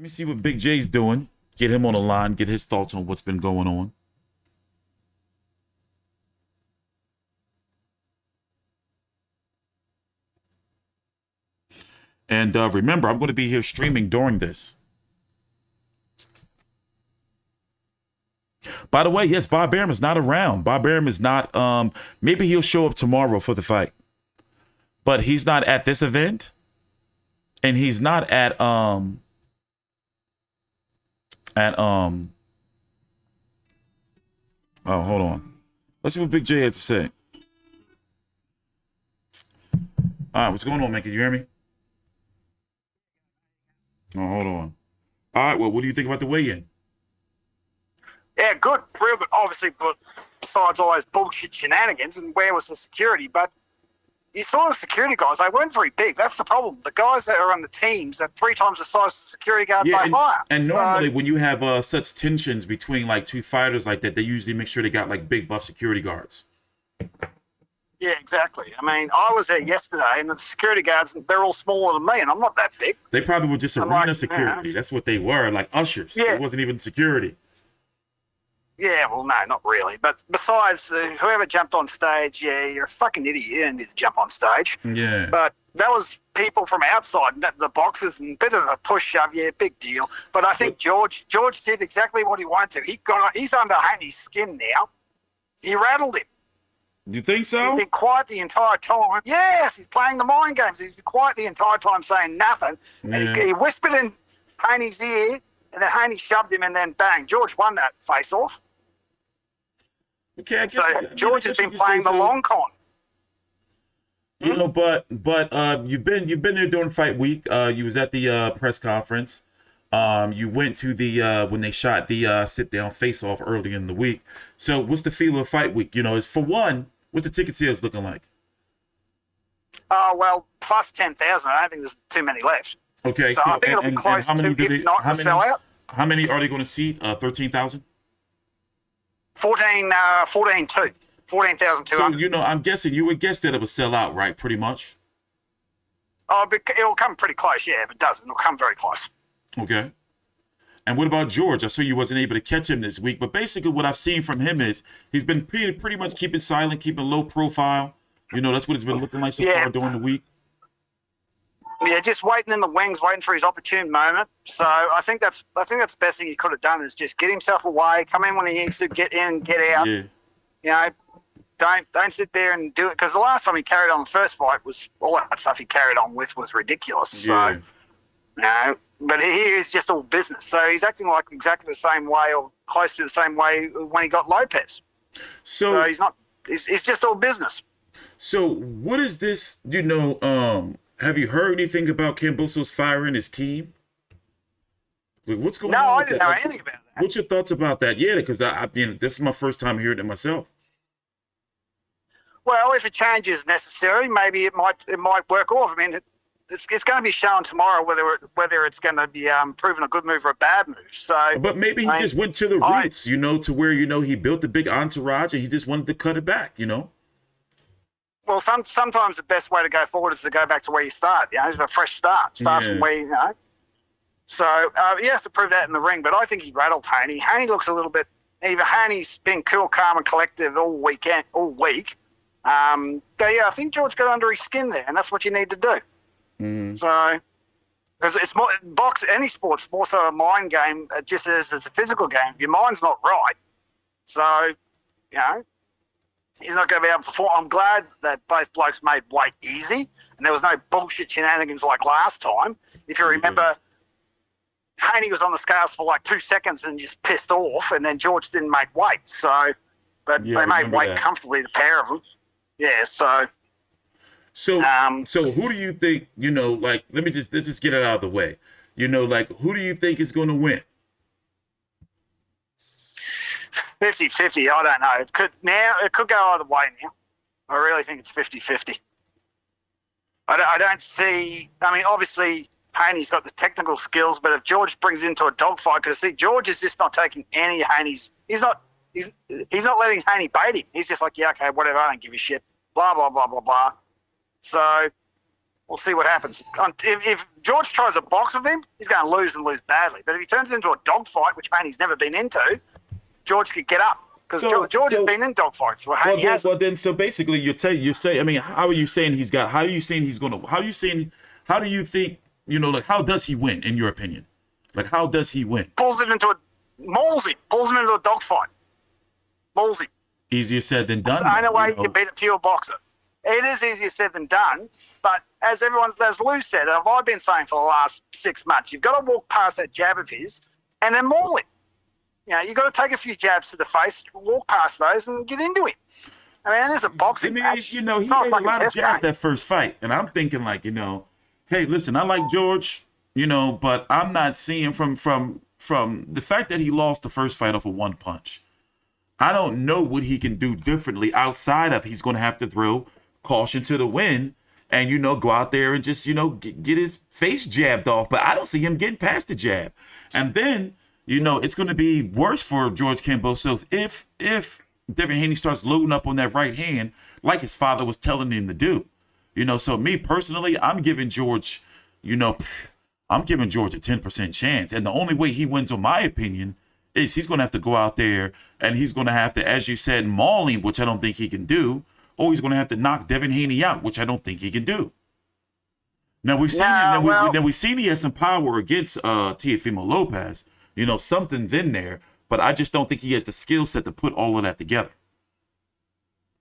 Let me see what Big J's doing. Get him on the line, get his thoughts on what's been going on. And remember, I'm going to be here streaming during this. By the way, yes, Bob Arum is not around. Bob Arum is not, maybe he'll show up tomorrow for the fight. But he's not at this event. And he's not at, oh, hold on. Let's see what Big J has to say. All right, what's going on, man? Can you hear me? Oh, hold on. All right, well, what do you think about the weigh-in? Yeah, good, real good. Obviously, but besides all those bullshit shenanigans, and where was the security? But you saw the security guys; they weren't very big. That's the problem. The guys that are on the teams are 3 times the size of the security guards they hire. And normally, when you have such tensions between like two fighters like that, they usually make sure they got like big buff security guards. Yeah, exactly. I mean, I was there yesterday, and the security guards, they're all smaller than me, and I'm not that big. They probably were just arena security. That's what they were, like ushers. Yeah. It wasn't even security. Yeah, well, no, not really. But besides, whoever jumped on stage, yeah, you're a fucking idiot. You didn't need to jump on stage. Yeah. But that was people from outside the boxes, and a bit of a push-up, yeah, big deal. But I think George did exactly what he wanted to. He's under Haney's skin now. He rattled him. You think so? He's been quiet the entire time. Yes, he's playing the mind games. He's quiet the entire time saying nothing. Yeah. And he whispered in Haney's ear, and then Haney shoved him, and then bang, George won that face-off. Okay, so George has been playing the long con. You know, but you've been there during fight week. You was at the press conference. You went to the when they shot the sit down face off early in the week. So what's the feel of fight week? You know, is for one, what's the ticket sales looking like? Well, plus 10,000. I don't think there's too many left. Okay, so I think it'll be close to, if not, the sellout. How many are they going to seat? 13,000. 14,200. 14,200. So you know, I'm guessing you would guess that it would sell out, right? Pretty much. Oh, but it'll come pretty close. Yeah, if it doesn't, it'll come very close. Okay. And what about George? I saw you wasn't able to catch him this week, but basically what I've seen from him is he's been pretty much keeping silent, keeping low profile. You know, that's what it's been looking like so far during the week. Yeah, just waiting in the wings, waiting for his opportune moment. So I think that's the best thing he could have done is just get himself away, come in when he needs to, get in and get out. Yeah. You know, don't sit there and do it, because the last time he carried on the first fight was all that stuff he carried on with was ridiculous. Yeah. So, you know, but here is just all business. So he's acting like exactly the same way or close to the same way when he got Lopez. So he's not. It's just all business. So what is this? You know, have you heard anything about Kambosos firing his team? Like, what's going on? No, I didn't know anything about that. What's your thoughts about that? Yeah, because I mean, this is my first time hearing it myself. Well, if a change is necessary, maybe it might work off. I mean, it's going to be shown tomorrow whether it's going to be proven a good move or a bad move. So, but maybe he just went to the roots, you know, to where, you know, he built a big entourage and he just wanted to cut it back, you know. Well, sometimes the best way to go forward is to go back to where you start. You know, it's a fresh start. Start from where you know. So he has to prove that in the ring, but I think he rattled Haney. Haney looks a little bit. Even Haney's been cool, calm, and collected all week. I think George got under his skin there, and that's what you need to do. Mm-hmm. So, because it's more any sport's more so a mind game, just as it's a physical game. If your mind's not right, so you know he's not going to be able to perform. I'm glad that both blokes made weight easy, and there was no bullshit shenanigans like last time. If you remember, Haney was on the scales for like 2 seconds and just pissed off, and then George didn't make weight. So, but they made weight comfortably, the pair of them. Yeah, so who do you think, you know, like, let's just get it out of the way. You know, like, who do you think is going to win? 50-50, I don't know. It could go either way now. I really think it's 50-50. I don't see, I mean, obviously Haney's got the technical skills, but if George brings it into a dogfight, because see, George is just not taking any of Haney's, he's not letting Haney bait him. He's just like, yeah, okay, whatever, I don't give a shit. Blah, blah, blah, blah, blah. So, we'll see what happens. If George tries a box with him, he's going to lose and lose badly. But if he turns it into a dogfight, which Haney's never been into, George could get up. Because George has been in dogfights. So basically, you say, I mean, how are you saying he's got? How are you saying he's going to? How do you think? Like, how does he win in your opinion? Like, how does he win? Pulls him into a dogfight. Mauls him. Easier said than done. It's the only way you can beat a pure boxer. It is easier said than done. But as Lou said, I've been saying for the last 6 months, you've got to walk past that jab of his and then maul him. You've got to take a few jabs to the face, walk past those, and get into him. I mean, there's a boxing match. He had a lot of jabs that first fight, and I'm thinking like, hey, listen, I like George, but I'm not seeing from the fact that he lost the first fight off of one punch. I don't know what he can do differently outside of he's going to have to throw caution to the wind and, go out there and just, get his face jabbed off. But I don't see him getting past the jab. And then, it's going to be worse for George Kambosos if Devin Haney starts loading up on that right hand like his father was telling him to do. So me personally, I'm giving George, a 10% chance. And the only way he wins, in my opinion, is he's going to have to go out there and he's going to have to, as you said, maul him, which I don't think he can do, or he's going to have to knock Devin Haney out, which I don't think he can do. Now we've seen he has some power against Teofimo Lopez. Something's in there, but I just don't think he has the skill set to put all of that together.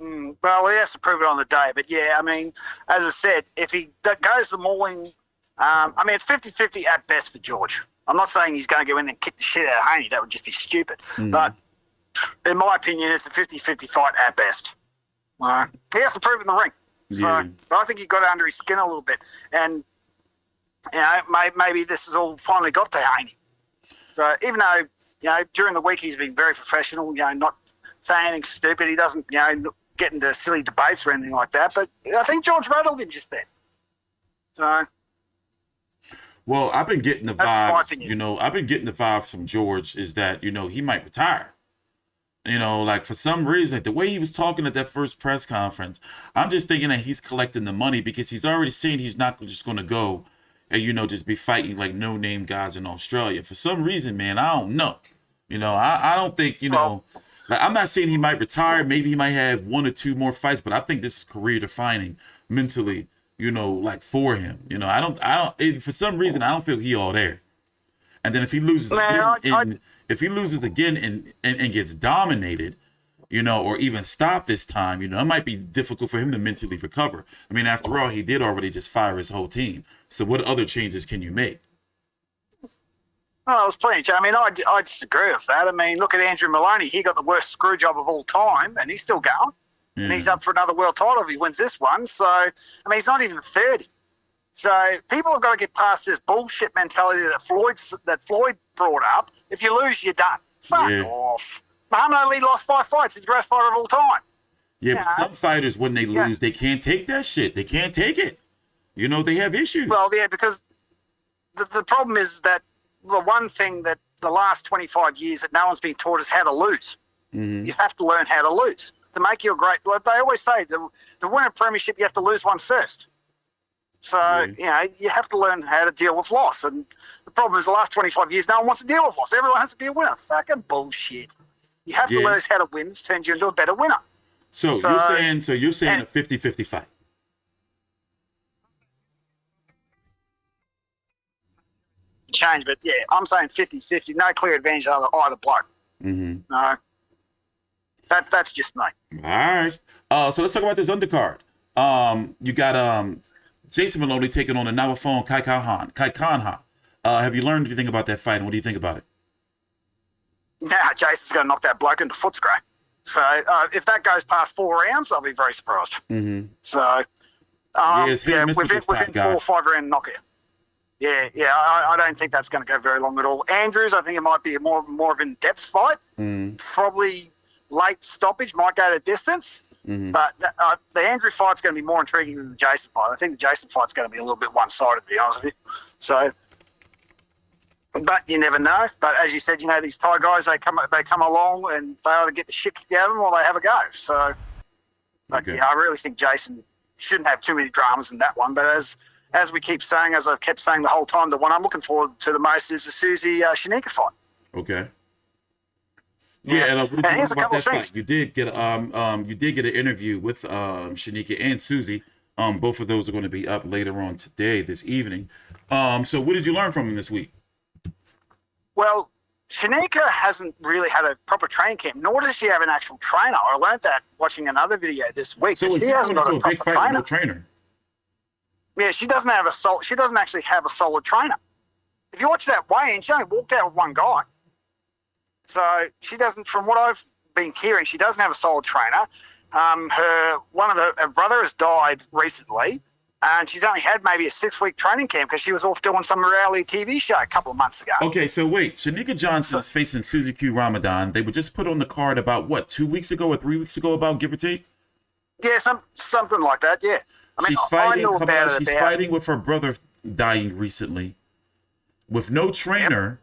Well, he has to prove it on the day. But, yeah, I mean, as I said, if he goes the mauling, it's 50-50 at best for George. I'm not saying he's going to go in and kick the shit out of Haney. That would just be stupid. Mm. But in my opinion, it's a 50-50 fight at best. He has to prove it in the ring. Yeah. So, but I think he got under his skin a little bit. And, maybe this has all finally got to Haney. So even though, during the week he's been very professional, not saying anything stupid. He doesn't, get into silly debates or anything like that. But I think George rattled him just then. So. Well, I've been getting the vibe, I've been getting the vibe from George is that, he might retire. Like for some reason, the way he was talking at that first press conference, I'm just thinking that he's collecting the money because he's already saying he's not just going to go and, just be fighting like no-name guys in Australia. For some reason, man, I don't know. I don't think, like, I'm not saying he might retire. Maybe he might have 1 or 2 more fights, but I think this is career-defining mentally, like for him. I don't, for some reason, I don't feel he all there. And then if he loses again and gets dominated, or even stopped this time, it might be difficult for him to mentally recover. I mean, after all, he did already just fire his whole team. So what other changes can you make? Well, there's plenty. I mean, I disagree with that. I mean, look at Andrew Maloney. He got the worst screw job of all time, and he's still going. Yeah. And he's up for another world title if he wins this one. So, I mean, he's not even 30. So people have got to get past this bullshit mentality that Floyd brought up. If you lose, you're done. Fuck off. Muhammad Ali lost 5 fights. He's the greatest fighter of all time. Yeah, but some fighters, when they lose, they can't take that shit. They can't take it. They have issues. Well, yeah, because the problem is that the one thing that the last 25 years that no one's been taught is how to lose. Mm-hmm. You have to learn how to lose. To make you a great... Like they always say, to win a premiership, you have to lose one first. So, you have to learn how to deal with loss. And the problem is the last 25 years, no one wants to deal with loss. Everyone has to be a winner. Fucking bullshit. You have to learn how to win. This turns you into a better winner. So you're saying a 50-50 fight. Change, but yeah, I'm saying 50-50. No clear advantage either bloke. Mm-hmm. No. That's just me. All right. So let's talk about this undercard. You got Jason Maloney taking on a Navaphone Kai Kanha. Have you learned anything about that fight, and what do you think about it? Nah, Jason's going to knock that bloke into Footscray. So if that goes past 4 rounds, I'll be very surprised. Mm-hmm. So within 4 or 5 round knockout. Yeah, I don't think that's going to go very long at all. Andrews, I think it might be more of an in-depth fight. Probably late stoppage, might go to distance. Mm-hmm. But the Andrew fight's going to be more intriguing than the Jason fight. I think the Jason fight's going to be a little bit one-sided, to be honest with you. So, but you never know. But as you said, these Thai guys, they come along and they either get the shit kicked out of them or they have a go. So, I really think Jason shouldn't have too many dramas in that one. But as as we keep saying, as I've kept saying the whole time, the one I'm looking forward to the most is the Susie Shanika fight. Okay. Yeah, and what did you here's think a about couple that of things. fight? You did get an interview with Shanika and Susie. Both of those are going to be up later on today, this evening. So what did you learn from them this week? Well, Shanika hasn't really had a proper training camp, nor does she have an actual trainer. I learned that watching another video this week. So she hasn't got a big proper fight with trainer. no trainer. Yeah, she doesn't actually have a solid trainer. If you watch that weigh-in, she only walked out with one guy. So she doesn't, from what I've been hearing, she doesn't have a solid trainer. Her brother has died recently, and she's only had maybe a 6-week training camp because she was off doing some reality TV show a couple of months ago. Okay, so wait, Shanika Johnson is facing Susie Q Ramadan. They were just put on the card about what, 2 weeks ago or 3 weeks ago, about give or take. Yeah, something like that. Yeah, I mean, she's fighting with her brother dying recently, with no trainer,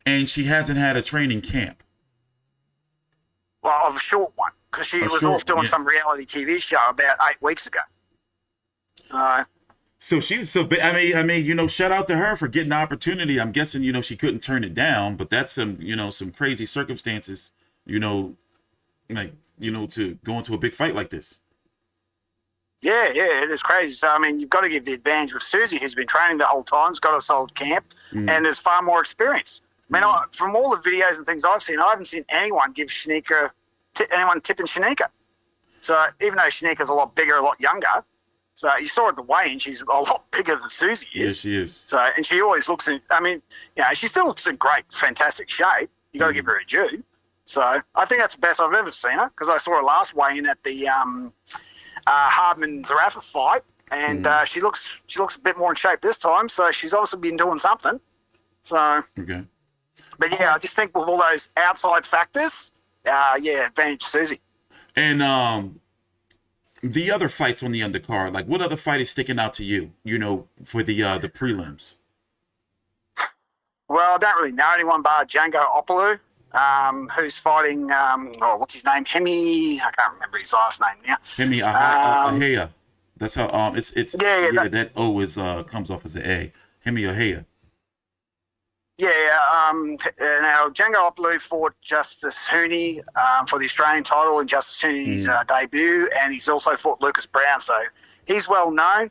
and she hasn't had a training camp. Well, of a short one, because she was off doing some reality TV show about 8 weeks ago. I mean, shout out to her for getting the opportunity. I'm guessing, she couldn't turn it down, but that's some crazy circumstances, to go into a big fight like this. Yeah, it is crazy. So, I mean, you've got to give the advantage with Susie, who's been training the whole time, has got a solid camp, and is far more experienced. I mean, from all the videos and things I've seen, I haven't seen anyone give anyone tipping Shanika. So even though Shanika's a lot bigger, a lot younger, so you saw at the weigh-in, she's a lot bigger than Susie is. Yes, she is. So, and she always looks she still looks in great, fantastic shape. You got to give her a due. So I think that's the best I've ever seen her, because I saw her last weigh-in at the Hardman Zarafa fight, and she looks a bit more in shape this time. So she's obviously been doing something. So okay. But yeah, I just think with all those outside factors, advantage Susie. And the other fights on the undercard, like what other fight is sticking out to you, for the prelims? Well, I don't really know anyone bar Django Opolu, who's fighting, what's his name? Hemi, I can't remember his last name now. Hemi Ahea. That's how, it's that O is, comes off as an A. Hemi Ahea. Yeah, now Django Opolu fought Justice Haney for the Australian title in Justice Haney's debut, and he's also fought Lucas Brown, so he's well known.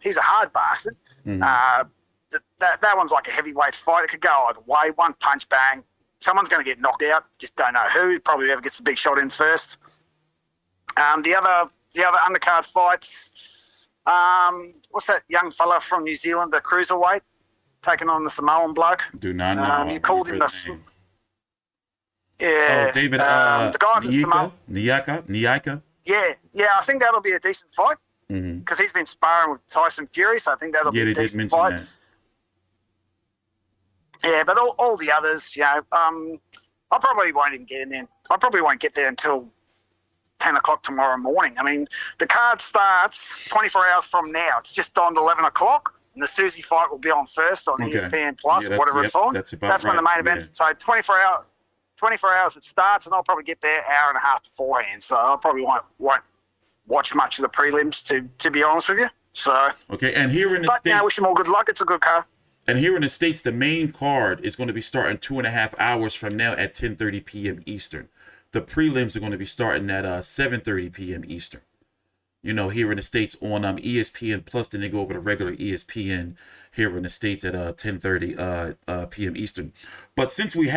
He's a hard bastard. That one's like a heavyweight fight. It could go either way. One punch, bang. Someone's going to get knocked out. Just don't know who. Probably whoever gets the big shot in first. The other undercard fights. What's that young fella from New Zealand, the cruiserweight? Taking on the Samoan bloke. Do not know. You called him the... Yeah. Oh, David. The guys at Samoan. Nyaka. Yeah. I think that'll be a decent fight because he's been sparring with Tyson Fury, so I think that'll be a decent fight. That. Yeah, but all the others, I probably won't even get in there. I probably won't get there until 10 o'clock tomorrow morning. I mean, the card starts 24 hours from now. It's just on 11 o'clock. And the Susie fight will be on first on ESPN Plus, whatever it's on. That's when the main event. So 24 hours it starts, and I'll probably get there hour and a half beforehand. So I probably won't watch much of the prelims, to be honest with you. So okay, and here in the States, I wish them all good luck. It's a good card. And here in the States, the main card is going to be starting 2.5 hours from now at 10:30 p.m. Eastern. The prelims are going to be starting at 7:30 p.m. Eastern. Here in the States on ESPN Plus, then they go over to regular ESPN here in the States at 10:30 p.m. Eastern. But since we have